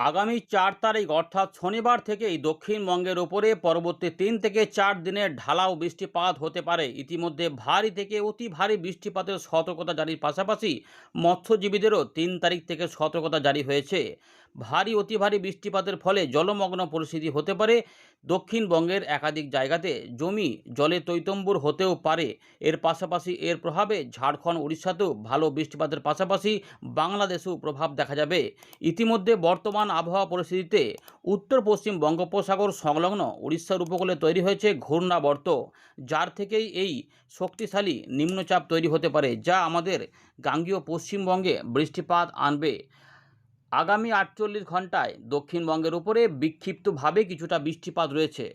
আগামী ৪ তারিখ অর্থাৎ শনিবার থেকেই দক্ষিণবঙ্গের ওপরে পরবর্তী ৩ থেকে ৪ দিনের ঢালাও বৃষ্টিপাত হতে পারে। ইতিমধ্যে ভারী থেকে অতি ভারী বৃষ্টিপাতের সতর্কতা জারির পাশাপাশি মৎস্যজীবীদেরও ৩ তারিখ থেকে সতর্কতা জারি হয়েছে। ভারী অতি ভারী বৃষ্টিপাতের ফলে জলমগ্ন পরিস্থিতি হতে পারে। দক্ষিণবঙ্গের একাধিক জায়গাতে জমি জলে টইটম্বুর হতেও পারে। এর পাশাপাশি এর প্রভাবে ঝাড়খণ্ড উড়িষ্যাতেও ভালো বৃষ্টিপাতের পাশাপাশি বাংলাদেশেও প্রভাব দেখা যাবে। ইতিমধ্যে বর্তমান আবহাওয়া পরিস্থিতিতে উত্তর পশ্চিম বঙ্গোপসাগর সংলগ্ন উড়িষ্যার উপকূলে তৈরি হয়েছে ঘূর্ণাবর্ত, যার থেকেই এই শক্তিশালী নিম্নচাপ তৈরি হতে পারে, যা আমাদের গাঙ্গেয় পশ্চিমবঙ্গে বৃষ্টিপাত আনবে। আগামী ৪৮ ঘন্টায় দক্ষিণবঙ্গের উপরে বিক্ষিপ্তভাবে কিছুটা বৃষ্টিপাত রয়েছে,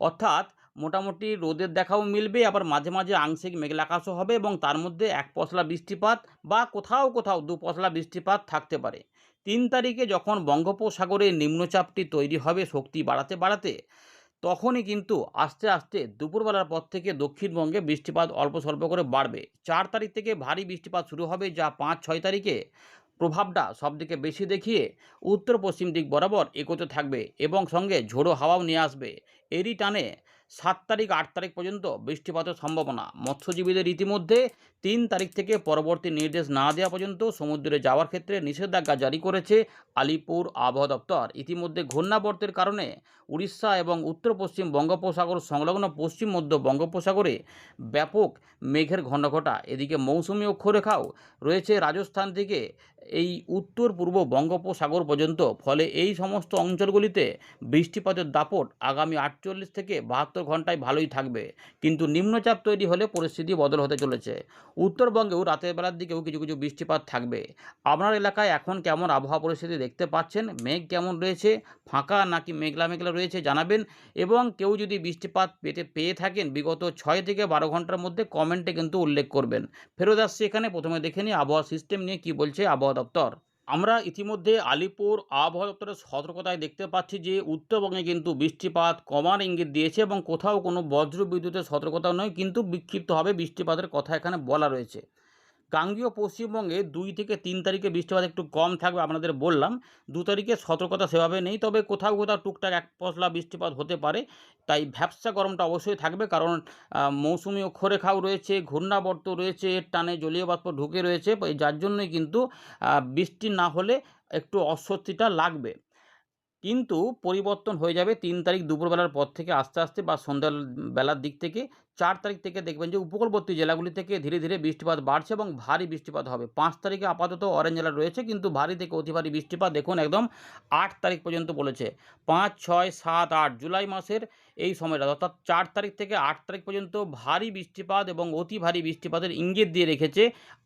অর্থাৎ মোটামুটি রোদের দেখাও মিলবে, আবার মাঝে মাঝে আংশিক মেঘলা আকাশও হবে এবং তার মধ্যে এক পশলা বৃষ্টিপাত বা কোথাও কোথাও দু পশলা বৃষ্টিপাত থাকতে পারে। ৩ তারিখে যখন বঙ্গোপসাগরে নিম্নচাপটি তৈরি হবে শক্তি বাড়াতে বাড়াতে, তখনই কিন্তু আস্তে আস্তে দুপুরবেলার পর থেকে দক্ষিণবঙ্গে বৃষ্টিপাত অল্প স্বল্প করে বাড়বে। ৪ তারিখ থেকে ভারী বৃষ্টিপাত শুরু হবে, যা ৫-৬ তারিখে প্রভাবটা সবদিকে বেশি দেখিয়ে উত্তর পশ্চিম দিক বরাবর এগোতে থাকবে এবং সঙ্গে ঝোড়ো হাওয়াও নিয়ে আসবে। এরই টানে ৭ তারিখ ৮ তারিখ পর্যন্ত বৃষ্টিপাতের সম্ভাবনা। মৎস্যজীবীদের ইতিমধ্যে ৩ তারিখ থেকে পরবর্তী নির্দেশ না দেওয়া পর্যন্ত সমুদ্রে যাওয়ার ক্ষেত্রে নিষেধাজ্ঞা জারি করেছে আলিপুর আবহাওয়া দপ্তর। ইতিমধ্যে ঘূর্ণাবর্তের কারণে উড়িষ্যা এবং উত্তর পশ্চিম বঙ্গোপসাগর সংলগ্ন পশ্চিম মধ্য বঙ্গোপসাগরে ব্যাপক মেঘের ঘণ্টঘটা। এদিকে মৌসুমি অক্ষরেখাও রয়েছে রাজস্থান থেকে এই উত্তর পূর্ব বঙ্গোপসাগর পর্যন্ত। ফলে এই সমস্ত অঞ্চলগুলিতে বৃষ্টিপাতের দাপট আগামী ৪৮ থেকে ৭২ ঘন্টায় ভালোই থাকবে, কিন্তু নিম্নচাপ তৈরি হলে পরিস্থিতি বদল হতে চলেছে। উত্তরবঙ্গেও রাতের বেলার দিকেও কিছু কিছু বৃষ্টিপাত থাকবে। আপনার এলাকায় এখন কেমন আবহাওয়া পরিস্থিতি দেখতে পাচ্ছেন? মেঘ কেমন রয়েছে? ফাঁকা নাকি মেঘলা মেঘলা রয়েছে জানাবেন। এবং কেউ যদি বৃষ্টিপাত পেয়ে থাকেন বিগত ৬ থেকে ১২ ঘন্টার মধ্যে, কমেন্টে কিন্তু উল্লেখ করবেন। ফেরত আসছে এখানে, প্রথমে দেখে নিই আবহাওয়া সিস্টেম নিয়ে কী বলছে আবহাওয়া দপ্তর। আমরা ইতিমধ্যে আলিপুর আবহাওয়া দপ্তরের সতর্কতায় দেখতে পাচ্ছি যে উত্তরবঙ্গে কিন্তু বৃষ্টিপাত কমার ইঙ্গিত দিয়েছে এবং কোথাও কোনো বজ্র বিদ্যুতের সতর্কতা নয়, কিন্তু বিক্ষিপ্তভাবে বৃষ্টিপাতের কথা এখানে বলা রয়েছে। গাঙ্গেয় পশ্চিমবঙ্গে ২ থেকে ৩ তারিখে বৃষ্টিপাত একটু কম থাকবে, আপনাদের বললাম। ২ তারিখে সতর্কতা সেভাবে নেই, তবে কোথাও কোথাও টুকটাক এক পশলা বৃষ্টিপাত হতে পারে। তাই ভ্যাপসা গরমটা অবশ্যই থাকবে, কারণ মৌসুমি অক্ষরেখাও রয়েছে, ঘূর্ণাবর্ত রয়েছে, এর টানে জলীয় বাষ্প ঢুকে রয়েছে, যার জন্যই কিন্তু বৃষ্টি না হলে একটু অস্বস্তিটা লাগবে। কিন্তু পরিবর্তন হয়ে যাবে ৩ তারিখ দুপুরবেলার পর থেকে আস্তে আস্তে, বা সন্ধ্যা বেলার দিক থেকে। ৪ তারিখ থেকে দেখবেন যে উপকূলবর্তী জেলাগুলি থেকে ধীরে ধীরে বৃষ্টিপাত বাড়ছে এবং ভারী বৃষ্টিপাত হবে। ৫ তারিখে আপাতত অরেঞ্জ অ্যালার্ট রয়েছে, কিন্তু ভারী থেকে অতি ভারী বৃষ্টিপাত দেখুন একদম ৮ তারিখ পর্যন্ত বলেছে। ৫, ৬, ৭, ৮ জুলাই মাসের এই সময়টা, অর্থাৎ ৪ তারিখ থেকে ৮ তারিখ পর্যন্ত ভারী বৃষ্টিপাত এবং অতি ভারী বৃষ্টিপাতের ইঙ্গিত দিয়ে রেখেছে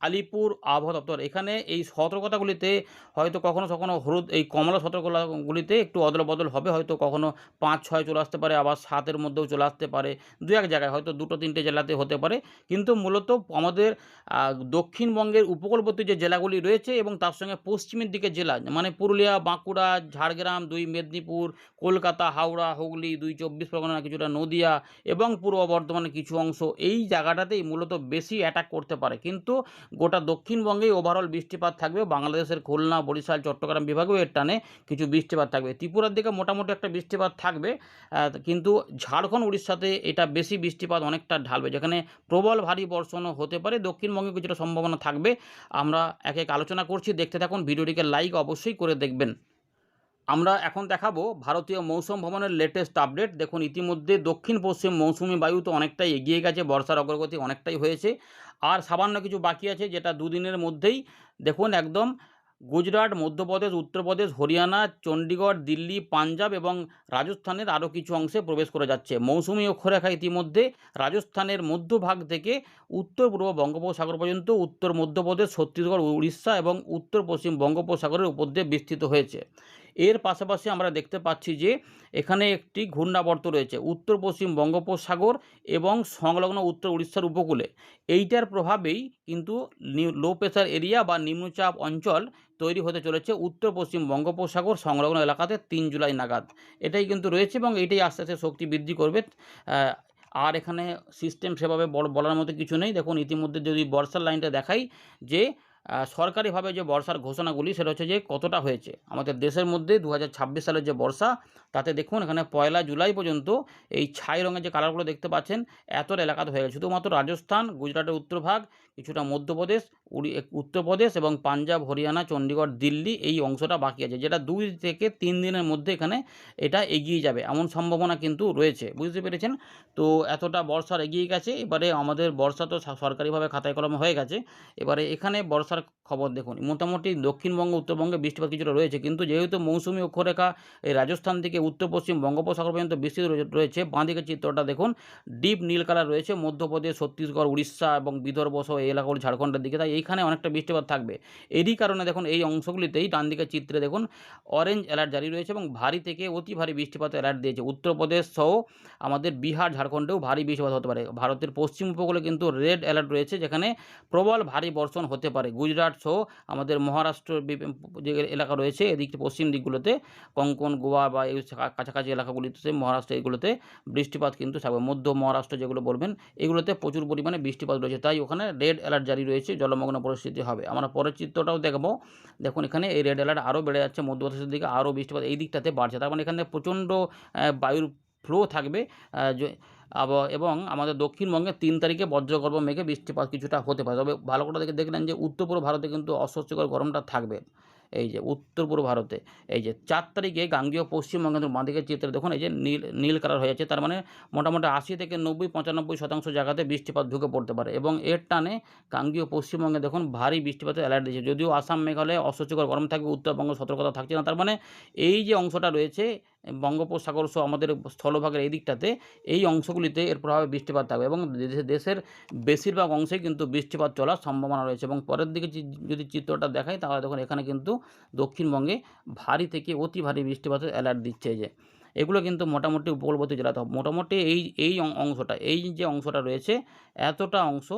আলিপুর আবহাওয়া দপ্তর। এখানে এই সতর্কতাগুলিতে হয়তো কখনো কখনো হলুদ এই কমলা সতর্কতাগুলিতে একটু অদল বদল হবে, হয়তো কখনো ৫, ৬ চলে আসতে পারে, আবার ৭-এর মধ্যেও চলে আসতে পারে। ২-১ জায়গায় হয়তো ২-৩টে জেলাতে হতে পারে। কিন্তু মূলত আমাদের দক্ষিণবঙ্গের উপকূলবর্তী যে জেলাগুলি রয়েছে এবং তার সঙ্গে পশ্চিমের দিকে জেলা, মানে পুরুলিয়া, বাঁকুড়া, ঝাড়গ্রাম, ২ মেদিনীপুর, কলকাতা, হাওড়া, হুগলি, ২ চব্বিশ পরগনা, কিছুটা নদিয়া এবং পূর্ব বর্ধমানের কিছু অংশ, এই জায়গাটাতেই মূলত বেশি অ্যাটাক করতে পারে। কিন্তু গোটা দক্ষিণবঙ্গেই ওভারঅল বৃষ্টিপাত থাকবে। বাংলাদেশের খুলনা, বরিশাল, চট্টগ্রাম বিভাগেও এর টানে কিছু বৃষ্টিপাত থাকবে। ত্রিপুরার দিকে মোটামুটি একটা বৃষ্টিপাত থাকবে, কিন্তু ঝাড়খণ্ড, উড়িষ্যাতে এটা বেশি বৃষ্টিপাত অনেকটা ঢালবে, যেখানে প্রবল ভারী বর্ষণও হতে পারে। দক্ষিণবঙ্গে কিছুটা সম্ভাবনা থাকবে। আমরা এক এক আলোচনা করছি, দেখতে থাকুন। ভিডিওটিকে লাইক অবশ্যই করে দেখবেন। আমরা এখন দেখাবো ভারতীয় মৌসুম ভবনের লেটেস্ট আপডেট। দেখুন ইতিমধ্যে দক্ষিণ পশ্চিম মৌসুমি বায়ু তো অনেকটাই এগিয়ে গেছে, বর্ষার অগ্রগতি অনেকটাই হয়েছে, আর সামান্য কিছু বাকি আছে, যেটা দুদিনের মধ্যেই দেখুন একদম গুজরাট, মধ্যপ্রদেশ, উত্তরপ্রদেশ, হরিয়ানা, চণ্ডীগড়, দিল্লি, পাঞ্জাব এবং রাজস্থানের আরও কিছু অংশে প্রবেশ করে যাচ্ছে। মৌসুমি অক্ষরেখা ইতিমধ্যে রাজস্থানের মধ্যভাগ থেকে উত্তর পূর্ব বঙ্গোপসাগর পর্যন্ত, উত্তর মধ্যপ্রদেশ, ছত্তিশগড়, উড়িষ্যা এবং উত্তর পশ্চিম বঙ্গোপসাগরের উপর দিয়ে বিস্তৃত হয়েছে। এর পাশাপাশি আমরা দেখতে পাচ্ছি যে এখানে একটি ঘূর্ণাবর্ত রয়েছে উত্তর পশ্চিম বঙ্গোপসাগর এবং সংলগ্ন উত্তর উড়িষ্যার উপকূলে। এইটার প্রভাবেই কিন্তু লো প্রেশার এরিয়া বা নিম্নচাপ অঞ্চল তৈরি হতে চলেছে উত্তর পশ্চিম বঙ্গোপসাগর সংলগ্ন এলাকাতে ৩ জুলাই নাগাদ। এটাই কিন্তু রয়েছে এবং এইটাই আস্তে আস্তে শক্তি বৃদ্ধি করবে। আর এখানে সিস্টেম সেভাবে বলার মতো কিছু নেই। দেখুন ইতিমধ্যে যদি বর্ষার লাইনটা দেখাই, যে সরকারিভাবে যে বর্ষার ঘোষণাগুলি সেটা হচ্ছে যে কতটা হয়েছে আমাদের দেশের মধ্যে 2026 সালের যে বর্ষা, তাতে দেখুন এখানে 1 জুলাই পর্যন্ত এই ছাই রঙের যে কালারগুলো দেখতে পাচ্ছেন এতটা এলাকাতে হয়ে গেছে। শুধুমাত্র রাজস্থান, গুজরাটের উত্তরভাগ, কিছুটা মধ্যপ্রদেশ, উত্তরপ্রদেশ এবং পাঞ্জাব, হরিয়ানা, চণ্ডীগড়, দিল্লি এই অংশটা বাকি আছে, যেটা 2 থেকে 3 দিনের মধ্যে এখানে এটা এগিয়ে যাবে এমন সম্ভাবনা কিন্তু রয়েছে। বুঝতে পেরেছেন? তো এতটা বর্ষার এগিয়ে গেছে। এবারে আমাদের বর্ষা তো সরকারিভাবে খাতায় কলমে হয়ে গেছে। এবারে এখানে বর্ষার খবর দেখুন। মোটামুটি দক্ষিণবঙ্গ, উত্তরবঙ্গে বৃষ্টিপাত কিছুটা রয়েছে। কিন্তু যেহেতু মৌসুমী অক্ষরেখা এই রাজস্থান থেকে উত্তর-পশ্চিম বঙ্গোপসাগর পর্যন্ত বিস্তৃত রয়েছে, বাঁদিকের চিত্রটা দেখুন ডিপ নীল কালার রয়েছে। মধ্যপ্রদেশ, ছত্তিশগড়, উড়িষ্যা এবং বিদর্ভ সহ এই এলাকাগুলো ঝাড়খণ্ডের দিকে, তাই এইখানে অনেকটা বৃষ্টিপাত থাকবে। এরই কারণে দেখুন এই অংশগুলিতেই ডান দিকের চিত্রে দেখুন অরেঞ্জ অ্যালার্ট জারি রয়েছে এবং ভারী থেকে অতি ভারী বৃষ্টিপাতের অ্যালার্ট দিয়েছে। উত্তরপ্রদেশ সহ আমাদের বিহার, ঝাড়খণ্ডেও ভারী বৃষ্টিপাত হতে পারে। ভারতের পশ্চিম উপকূলে কিন্তু রেড অ্যালার্ট রয়েছে, যেখানে প্রবল ভারী বর্ষণ হতে পারে। গুজরাট সহ আমাদের মহারাষ্ট্র যে এলাকা রয়েছে এদিকে পশ্চিম দিকগুলোতে, কোঙ্কন, গোয়া বা এই কাছাকাছি এলাকাগুলিতে, মহারাষ্ট্র এগুলোতে বৃষ্টিপাত কিন্তু থাকবে। মধ্য মহারাষ্ট্র যেগুলো বলবেন এগুলোতে প্রচুর পরিমাণে বৃষ্টিপাত রয়েছে, তাই ওখানে রেড অ্যালার্ট জারি রয়েছে, জলমগ্ন পরিস্থিতি হবে। আমরা পরের চিত্রটাও দেখব। দেখুন এখানে এই রেড অ্যালার্ট আরও বেড়ে যাচ্ছে, মধ্যপ্রদেশের দিকে আরও বৃষ্টিপাত এই দিকটাতে বাড়ছে। তার মানে এখানে প্রচণ্ড বায়ুর ফ্লো থাকবে। এবং আমাদের দক্ষিণবঙ্গে 3 তারিখে বজ্রগর্ভ মেঘে বৃষ্টিপাত কিছুটা হতে পারে। তবে ভালো করে দেখলেন যে উত্তর পূর্ব ভারতে কিন্তু অস্বস্তিকর গরমটা থাকবে। এই যে উত্তর পূর্ব ভারতে এই যে 4 তারিখে গাঙ্গেয় পশ্চিমবঙ্গের বাঁদিকের চিত্রে দেখুন এই যে নীল কালার হয়ে যাচ্ছে, তার মানে মোটামুটি 80 থেকে 90-95% জায়গাতে বৃষ্টিপাত ঢুকে পড়তে পারে। এবং এর টানে গাঙ্গেয় পশ্চিমবঙ্গে দেখুন ভারী বৃষ্টিপাতের অ্যালার্ট দিয়েছে। যদিও আসাম, মেঘালয়ে অস্বস্তিকর গরম থাকবে, উত্তরবঙ্গ সতর্কতা থাকছে না। তার মানে এই যে অংশটা রয়েছে বঙ্গোপসাগর সহ আমাদের স্থলভাগের এই দিকটাতে, এই অংশগুলিতে এর প্রভাবে বৃষ্টিপাত থাকবে এবং দেশের বেশিরভাগ অংশেই কিন্তু বৃষ্টিপাত চলার সম্ভাবনা রয়েছে। এবং পরের দিকে যদি চিত্রটা দেখাই তাহলে দেখুন এখানে কিন্তু দক্ষিণবঙ্গে ভারী থেকে অতি ভারী বৃষ্টিপাতের অ্যালার্ট দিচ্ছে। এই যে এগুলো কিন্তু মোটামুটি উপকূলবর্তী জেলাতে মোটামুটি এই অংশটা, এই যে অংশটা রয়েছে এতটা অংশ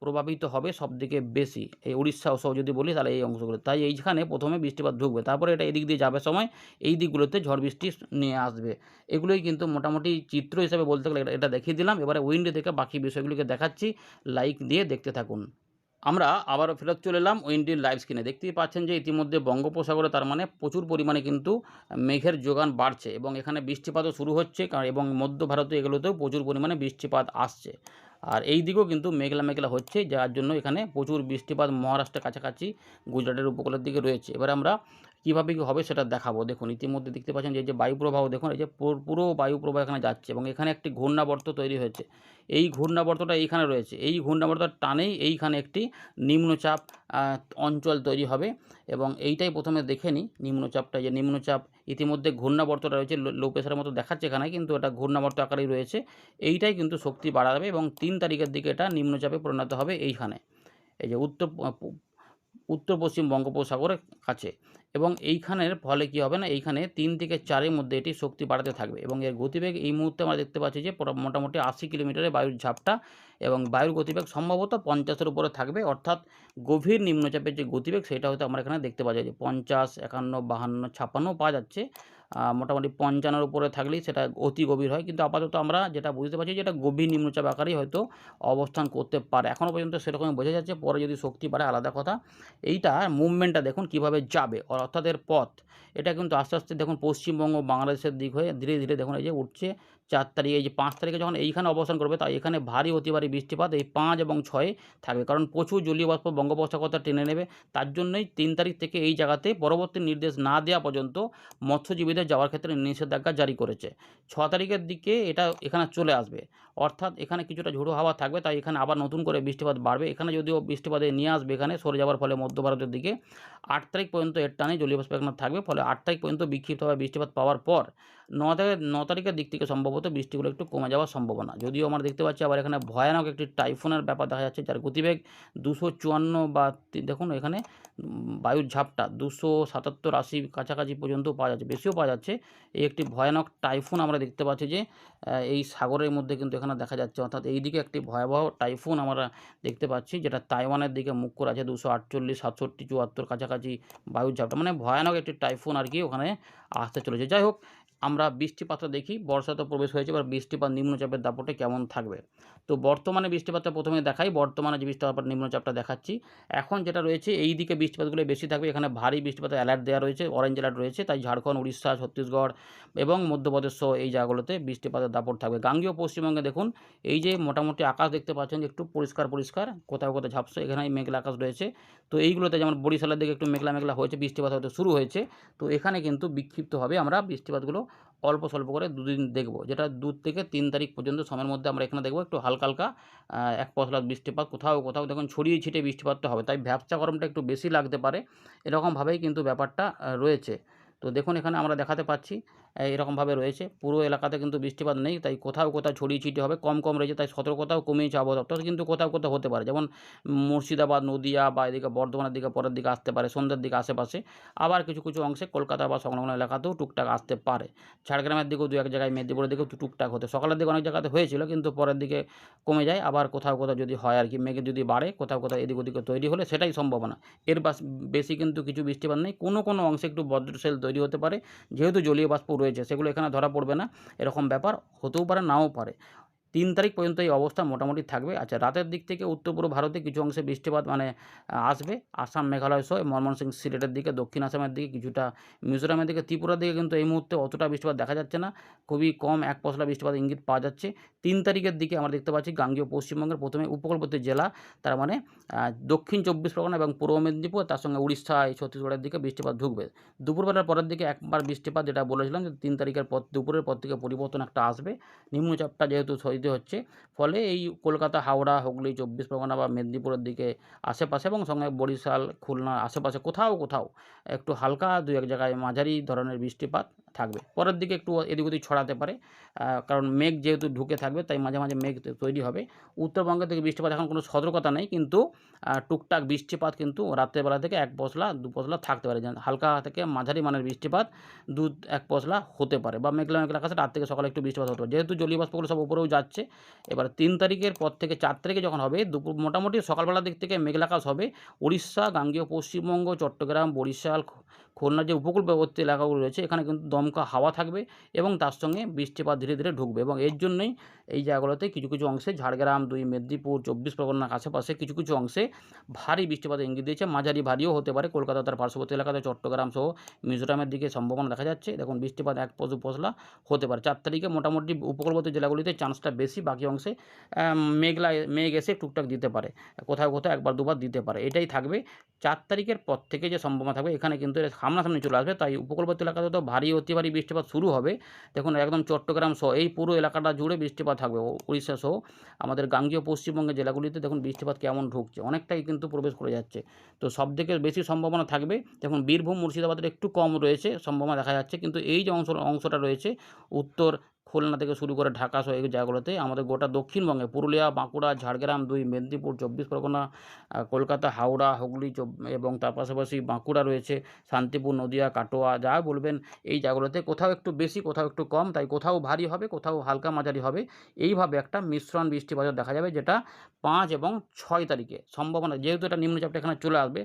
প্রভাবিত হবে সবদিকে বেশি। এই উড়িষ্যা সহ যদি বলি তাহলে এই অংশগুলো, তাই এইখানে প্রথমে বৃষ্টিপাত ঢুকবে, তারপরে এটা এদিক দিয়ে যাবে সময় এই দিকগুলোতে ঝড় বৃষ্টি নিয়ে আসবে। এগুলোই কিন্তু মোটামুটি চিত্র হিসাবে বলতে গেলে এটা দেখিয়ে দিলাম। এবারে উইন্ডো থেকে বাকি বিষয়গুলিকে দেখাচ্ছি, লাইক দিয়ে দেখতে থাকুন। আমরা আবারও ফেরত চলে এলাম উইন্ডির লাইভ স্ক্রিনে। দেখতেই পাচ্ছেন যে ইতিমধ্যে বঙ্গোপসাগরে তার মানে প্রচুর পরিমাণে কিন্তু মেঘের যোগান বাড়ছে এবং এখানে বৃষ্টিপাতও শুরু হচ্ছে, এবং মধ্য ভারতে এগুলোতেও প্রচুর পরিমাণে বৃষ্টিপাত আসছে। আর এই দিকেও কিন্তু মেঘলা মেঘলা হচ্ছে, যার জন্য এখানে প্রচুর বৃষ্টিপাত মহারাষ্ট্রের কাছাকাছি, গুজরাটের উপকূলের দিকে রয়েছে। এবারে আমরা কীভাবে কী হবে সেটা দেখাবো। দেখুন ইতিমধ্যে দেখতে পাচ্ছেন যে বায়ুপ্রবাহ দেখুন, এই যে পুরো বায়ুপ্রবাহ এখানে যাচ্ছে এবং এখানে একটি ঘূর্ণাবর্ত তৈরি হয়েছে। এই ঘূর্ণাবর্তটা এইখানে রয়েছে, এই ঘূর্ণাবর্তটার টানেই এইখানে একটি নিম্নচাপ অঞ্চল তৈরি হবে। এবং এইটাই প্রথমে দেখে নিই নিম্নচাপটা, যে নিম্নচাপ ইতিমধ্যে ঘূর্ণাবর্তটা রয়েছে, লো প্রেশারের মতো দেখাচ্ছে এখানে, কিন্তু এটা ঘূর্ণাবর্ত আকারেই রয়েছে। এইটাই কিন্তু শক্তি বাড়াবে এবং 3 তারিখের দিকে এটা নিম্নচাপে পরিণত হবে এইখানে, এই যে উত্তর পশ্চিম বঙ্গোপসাগরের কাছে। এবং এইখানের ফলে কী হবে না, এইখানে 3 থেকে 4-এর মধ্যে এটি শক্তি বাড়াতে থাকবে এবং এর গতিবেগ এই মুহূর্তে আমরা দেখতে পাচ্ছি যে মোটামুটি 80 কিলোমিটারে বায়ুর ঝাপটা, এবং বায়ুর গতিবেগ সম্ভবত 50-এর উপরে থাকবে। অর্থাৎ গভীর নিম্নচাপের যে গতিবেগ সেটা হয়তো আমরা এখানে দেখতে পাওয়া যায় যে 50, 51, 52, 56 পাওয়া যাচ্ছে। মোটামুটি 55-এর উপরে থাকলেই সেটা অতি গভীর হয়, কিন্তু আপাতত আমরা যেটা বুঝতে পারছি যে এটা গভীর নিম্নচাপ আকারেই হয়তো অবস্থান করতে পারে। এখনও পর্যন্ত সেরকমই বোঝা যাচ্ছে, পরে যদি শক্তি বাড়ে আলাদা কথা। এইটা মুভমেন্টটা দেখুন কীভাবে যাবে, অর্থাৎ এর পথ এটা কিন্তু আস্তে আস্তে দেখুন পশ্চিমবঙ্গ বাংলাদেশের দিক হয়ে ধীরে ধীরে দেখুন এই যে উঠছে। 4 তারিখে, এই যে 5 তারিখে যখন এইখানে অবস্থান করবে, তাই এখানে ভারী অতি ভারী বৃষ্টিপাত এই 5 এবং 6 থাকবে, কারণ প্রচুর জলীয় বাষ্প বঙ্গোপসাগরটা টেনে নেবে। তার জন্যই 3 তারিখ থেকে এই জায়গাতে পরবর্তী নির্দেশ না দেওয়া পর্যন্ত মৎস্যজীবীদের যাওয়ার ক্ষেত্রে নিষেধাজ্ঞা জারি করেছে। 6 তারিখের দিকে এটা এখানে চলে আসবে, অর্থাৎ এখানে কিছুটা ঝোড়ো হাওয়া থাকবে, তাই এখানে আবার নতুন করে বৃষ্টিপাত বাড়বে। এখানে যদিও বৃষ্টিপাতে নিয়ে আসবে, এখানে সরে যাওয়ার ফলে মধ্য ভারতের দিকে 8 তারিখ পর্যন্ত এর টানে জলীয় বাষ্প এখানে থাকবে, ফলে 8 তারিখ পর্যন্ত বিক্ষিপ্তভাবে বৃষ্টিপাত পাওয়ার পর 9 তারিখের দিক থেকে সম্ভবত বৃষ্টিগুলো একটু কমে যাওয়ার সম্ভাবনা। যদিও আমরা দেখতে পাচ্ছি আবার এখানে ভয়ানক একটি টাইফুনের ব্যাপার দেখা যাচ্ছে, যার গতিবেগ 254 বা দেখুন এখানে বায়ুর ঝাপটা 277-80 কাছাকাছি পর্যন্ত পাওয়া যাচ্ছে, বেশিও পাওয়া যাচ্ছে। এই একটি ভয়ানক টাইফুন আমরা দেখতে পাচ্ছি যে এই সাগরের মধ্যে কিন্তু এখানে দেখা যাচ্ছে, অর্থাৎ এই দিকে একটি ভয়াবহ টাইফুন আমরা দেখতে পাচ্ছি, যেটা তাইওয়ানের দিকে মুখ করে আছে। 248, 67, 74 কাছাকাছি বায়ুর ঝাপটা, মানে ভয়ানক একটি টাইফুন আর কি ওখানে আসতে চলেছে। যাই হোক, আমরা বৃষ্টিপাতটা দেখি। বর্ষা তো প্রবেশ হয়েছে, এবার বৃষ্টিপাত নিম্নচাপের দাপটে কেমন থাকবে। তো বর্তমানে বৃষ্টিপাতটা প্রথমে দেখাই। বর্তমানে যে বৃষ্টিপাত নিম্নচাপটা দেখাচ্ছি। এখন যেটা রয়েছে এই দিকে বৃষ্টিপাতগুলো বেশি থাকবে। এখানে ভারী বৃষ্টিপাতের অ্যালার্ট দেওয়া রয়েছে, অরেঞ্জ অ্যালার্ট রয়েছে। তাই ঝাড়খণ্ড, উড়িষ্যা, ছত্তিশগড় এবং মধ্যপ্রদেশ সহ এই জায়গাগুলোতে বৃষ্টিপাতের দাপট থাকবে। গাঙ্গেয় পশ্চিমবঙ্গে দেখুন এই যে মোটামুটি আকাশ দেখতে পাচ্ছেন যে একটু পরিষ্কার, কোথাও কোথাও ঝাপসা, এখানে মেঘলা আকাশ রয়েছে। তো এইগুলোতে যেমন বরিশালের দিকে একটু মেঘলা মেঘলা হয়েছে, বৃষ্টিপাত হয়তো শুরু হয়েছে। তো এখানে কিন্তু বিক্ষিপ্তভাবে আমরা বৃষ্টিপাতগুলো অল্প স্বল্প করে দুদিন দেখব, যেটা 2 থেকে 3 তারিখ পর্যন্ত সময়ের মধ্যে আমরা এখানে দেখব একটু হালকা হালকা এক পশলা বৃষ্টিপাত, কোথাও কোথাও দেখুন ছড়িয়ে ছিটিয়ে বৃষ্টিপাতটা হবে। তাই ভ্যাপসা গরমটা একটু বেশি লাগতে পারে, এরকমভাবেই কিন্তু ব্যাপারটা রয়েছে। তো দেখুন এখানে আমরা দেখাতে পাচ্ছি এরকমভাবে রয়েছে। পুরো এলাকাতে কিন্তু বৃষ্টিপাত নেই, তাই কোথাও কোথাও ছড়িয়ে ছিটিয়ে হবে, কম কম রয়েছে। তাই সতর্কতাও কমিয়েছে আবহাওয়া দপ্তর, কিন্তু কোথাও কোথাও হতে পারে, যেমন মুর্শিদাবাদ, নদিয়া বা এদিকে বর্ধমানের দিকে পরের দিকে আসতে পারে, সন্ধ্যের দিকে আশেপাশে। আবার কিছু কিছু অংশে কলকাতা বা সংলগ্ন এলাকাতেও টুকটাক আসতে পারে। ঝাড়গ্রামের দিকেও 2-1 জায়গায়, মেদিনীপুরের দিকেও টুকটাক হতে, সকালের দিকে অনেক জায়গাতে হয়েছিল, কিন্তু পরের দিকে কমে যায়। আবার কোথাও কোথাও যদি হয় আর কি, মেঘে যদি বাড়ে, কোথাও কোথাও এদিক ওদিকে তৈরি হলে সেটাই সম্ভাবনা। এর বেশি কিন্তু কিছু বৃষ্টিপাত নেই। কোনো কোনো অংশে একটু বজ্রশেল তৈরি হতে পারে, যেহেতু জলীয় বাষ্প রয়েছে সেগুলো এখানে ধরা পড়বে না, এরকম ব্যাপার হতেও পারে, নাও পারে। 3 তারিখ পর্যন্ত এই অবস্থা মোটামুটি থাকবে। আচ্ছা, রাতের দিক থেকে উত্তর পূর্ব ভারতে কিছু অংশে বৃষ্টিপাত আসবে। আসাম, মেঘালয় সহ ময়মনসিংহ, সিলেটের দিকে, দক্ষিণ আসামের দিকে, কিছুটা মিজোরামের দিকে, ত্রিপুরার দিকে কিন্তু এই মুহূর্তে অতটা বৃষ্টিপাত দেখা যাচ্ছে না। খুবই কম এক পশলা বৃষ্টিপাত ইঙ্গিত পাওয়া যাচ্ছে। 3 তারিখের দিকে আমরা দেখতে পাচ্ছি গাঙ্গেয় পশ্চিমবঙ্গের প্রথমে উপকূলবর্তী জেলা, তার মানে দক্ষিণ 24 পরগনা এবং পূর্ব মেদিনীপুর, তার সঙ্গে উড়িষ্যা, এই ছত্তিশগড়ের দিকে বৃষ্টিপাত ঢুকবে। দুপুরবেলার পরের দিকে একবার বৃষ্টিপাত, যেটা বলেছিলাম যে 3 তারিখের পর দুপুরের পর থেকে পরিবর্তন একটা আসবে। নিম্নচাপটা যেহেতু তৈরি হচ্ছে, ফলে এই কলকাতা, হাওড়া, হুগলি, 24 পরগনা বা মেদিনীপুরের দিকে আশেপাশে এবং সঙ্গে বরিশাল, খুলনার আশেপাশে কোথাও কোথাও একটু হালকা 2-1 জায়গায় মাঝারি ধরনের বৃষ্টিপাত থাকবে। পরের দিকে একটু এদিক ওদিক ছড়াতে পারে, কারণ মেঘ যেহেতু ঢুকে থাকবে, তাই মাঝে মাঝে মেঘ তৈরি হবে। উত্তরবঙ্গের দিকে বৃষ্টিপাত এখন কোনো সতর্কতা নেই, কিন্তু টুকটাক বৃষ্টিপাত কিন্তু রাত্রেবেলা থেকে 1 পশলা 2 পশলা থাকতে পারে। হালকা থেকে মাঝারি মানের বৃষ্টিপাত 2-1 পশলা হতে পারে, বা মেঘলা মেঘলা আকাশে রাত থেকে সকালে একটু বৃষ্টিপাত হতে পারে, যেহেতু জলীয় বাষ্পগুলো সব উপরেও যাচ্ছে। এবার 3 তারিখের পর থেকে 4 তারিখে যখন হবে, দুপুর মোটামুটি সকালবেলার দিক থেকে মেঘলা আকাশ হবে। উড়িষ্যা, গাঙ্গেয় পশ্চিমবঙ্গ, চট্টগ্রাম, বরিশাল, খুলনার যে উপকূলবর্তী এলাকাগুলো রয়েছে, এখানে কিন্তু দমকা হাওয়া থাকবে এবং তার সঙ্গে বৃষ্টিপাত ধীরে ধীরে ঢুকবে। এবং এর জন্যই এই জায়গাগুলোতে কিছু কিছু অংশে, ঝাড়গ্রাম, 2 মেদিনীপুর, 24 পরগনার আশেপাশে কিছু কিছু অংশে ভারী বৃষ্টিপাতের ইঙ্গিত দিয়েছে, মাঝারি ভারীও হতে পারে। কলকাতা তার পার্শ্ববর্তী এলাকাতে, চট্টগ্রাম সহ মিজোরামের দিকে সম্ভাবনা দেখা যাচ্ছে। দেখুন বৃষ্টিপাত 1 পশলা হতে পারে। 4 তারিখে মোটামুটি উপকূলবর্তী জেলাগুলিতে চান্সটা বেশি, বাকি অংশে মেঘ এসে টুকটাক দিতে পারে, কোথাও কোথাও একবার দুবার দিতে পারে, এটাই থাকবে। 4 তারিখের পর থেকে যে সম্ভাবনা থাকবে, এখানে কিন্তু সামনাসামনি চলে আসবে, তাই উপকূলবর্তী এলাকাতে তো ভারী অতি ভারী বৃষ্টিপাত শুরু হবে। দেখুন একদম চট্টগ্রাম সহ এই পুরো এলাকাটা জুড়ে বৃষ্টিপাত থাকবে। উড়িষ্যা সহ আমাদের গাঙ্গেয় পশ্চিমবঙ্গের জেলাগুলিতে দেখুন বৃষ্টিপাত কেমন ঢুকছে, অনেকটাই কিন্তু প্রবেশ করে যাচ্ছে। তো সবথেকে বেশি সম্ভাবনা থাকবে দেখুন বীরভূম, মুর্শিদাবাদের একটু কম রয়েছে সম্ভাবনা দেখা যাচ্ছে, কিন্তু এই যে অংশটা রয়েছে উত্তর খুলনা থেকে শুরু করে ঢাকা সহ এই জায়গাগুলোতে, আমাদের গোটা দক্ষিণবঙ্গে পুরুলিয়া, বাঁকুড়া, ঝাড়গ্রাম, 2 মেদিনীপুর, 24 পরগনা, কলকাতা, হাওড়া, হুগলি এবং তার পাশাপাশি বাঁকুড়া রয়েছে, শান্তিপুর, নদিয়া, কাটোয়া, যা বলবেন এই জায়গাগুলোতে কোথাও একটু বেশি, কোথাও একটু কম, তাই কোথাও ভারী হবে, কোথাও হালকা মাঝারি হবে। এইভাবে একটা মিশ্রণ বৃষ্টিপাত দেখা যাবে, যেটা 5 এবং 6 তারিখে সম্ভাবনা, যেহেতু এটা নিম্নচাপটা এখানে চলে আসবে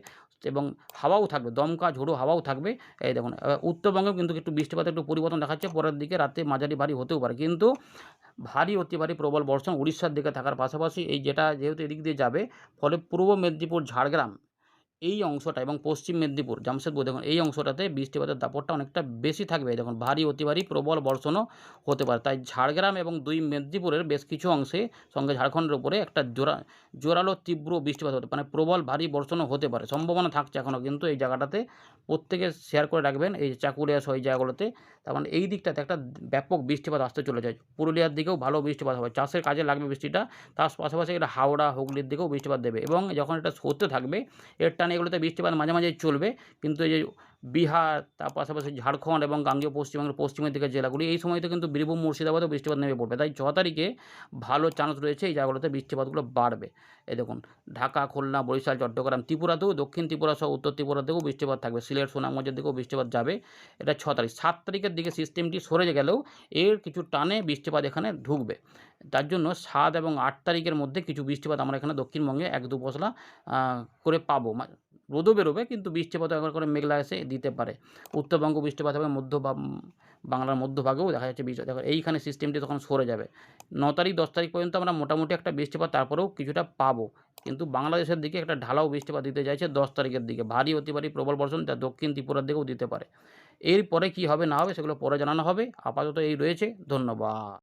এবং হাওয়াও থাকবে, দমকা ঝোড়ো হাওয়াও থাকবে। এই দেখুন উত্তরবঙ্গেও কিন্তু একটু বৃষ্টিপাতের একটু পরিবর্তন দেখাচ্ছে, পরের দিকে রাতে মাঝারি ভারী হতেও পারে, কিন্তু ভারী অতি ভারী প্রবল বর্ষণ উড়িষ্যার দিকে থাকার পাশাপাশি এই যেহেতু এদিক দিয়ে যাবে, ফলে পূর্ব মেদিনীপুর, ঝাড়গ্রাম এই অংশটা এবং পশ্চিম মেদিনীপুর, জামশেদপুর, দেখুন এই অংশটাতে বৃষ্টিপাতের দাপটটা অনেকটা বেশি থাকবে। দেখুন ভারী অতি ভারী প্রবল বর্ষণও হতে পারে, তাই ঝাড়গ্রাম এবং 2 মেদিনীপুরের বেশ কিছু অংশে, সঙ্গে ঝাড়খণ্ডের উপরে একটা জোরালো তীব্র বৃষ্টিপাত হতে মানে প্রবল ভারী বর্ষণও হতে পারে, সম্ভাবনা থাকছে এখনও। কিন্তু এই জায়গাটাতে প্রত্যেকে শেয়ার করে রাখবেন, এই চাকুলিয়া সহ এই জায়গাগুলোতে, তার মানে এই দিকটাতে একটা ব্যাপক বৃষ্টিপাত আসতে চলে যায়। পুরুলিয়ার দিকেও ভালো বৃষ্টিপাত হবে, চাষের কাজে লাগবে বৃষ্টিটা। তার পাশাপাশি এটা হাওড়া, হুগলির দিকেও বৃষ্টিপাত দেবে, এবং যখন এটা হতে থাকবে এর টানে এগুলোতে বৃষ্টিপাত মাঝে মাঝে চলবে। কিন্তু এই যে বিহার, তার পাশাপাশি ঝাড়খণ্ড এবং গাঙ্গেয় পশ্চিমবঙ্গের পশ্চিমের দিকের জেলাগুলি, এই সময়তে কিন্তু বীরভূম, মুর্শিদাবাদেও বৃষ্টিপাত নেমে পড়বে। তাই 6 তারিখে ভালো চান্স রয়েছে এই জায়গাগুলোতে বৃষ্টিপাতগুলো বাড়বে। এই দেখুন ঢাকা, খুলনা, বরিশাল, চট্টগ্রাম, ত্রিপুরাতেও, দক্ষিণ ত্রিপুরা সহ উত্তর ত্রিপুরাতেও বৃষ্টিপাত থাকবে, সিলেট, সুনামগঞ্জের দিকেও বৃষ্টিপাত যাবে। এটা 6 তারিখ। 7 তারিখের দিকে সিস্টেমটি সরে গেলেও এর কিছু টানে বৃষ্টিপাত এখানে ঢুকবে। তার জন্য 7 এবং 8 তারিখের মধ্যে কিছু বৃষ্টিপাত আমরা এখানে দক্ষিণবঙ্গে 1-2 পশলা করে পাবো। রোদও বেরোবে, কিন্তু বৃষ্টিপাত একবার করে মেঘলা এসে দিতে পারে। উত্তরবঙ্গ বৃষ্টিপাত হবে, বাংলার মধ্যভাগেও দেখা যাচ্ছে বৃষ্টি, দেখো এইখানে সিস্টেমটি তখন সরে যাবে। 9 তারিখ 10 তারিখ পর্যন্ত আমরা মোটামুটি একটা বৃষ্টিপাত তারপরেও কিছুটা পাবো। কিন্তু বাংলাদেশের দিকে একটা ঢালাও বৃষ্টিপাত দিতে চাইছে 10 তারিখের দিকে। ভারী অতি ভারী প্রবল বর্ষণ যা দক্ষিণ ত্রিপুরার দিকেও দিতে পারে। এরপরে কী হবে না হবে সেগুলো পরে জানানো হবে। আপাতত এই রয়েছে। ধন্যবাদ।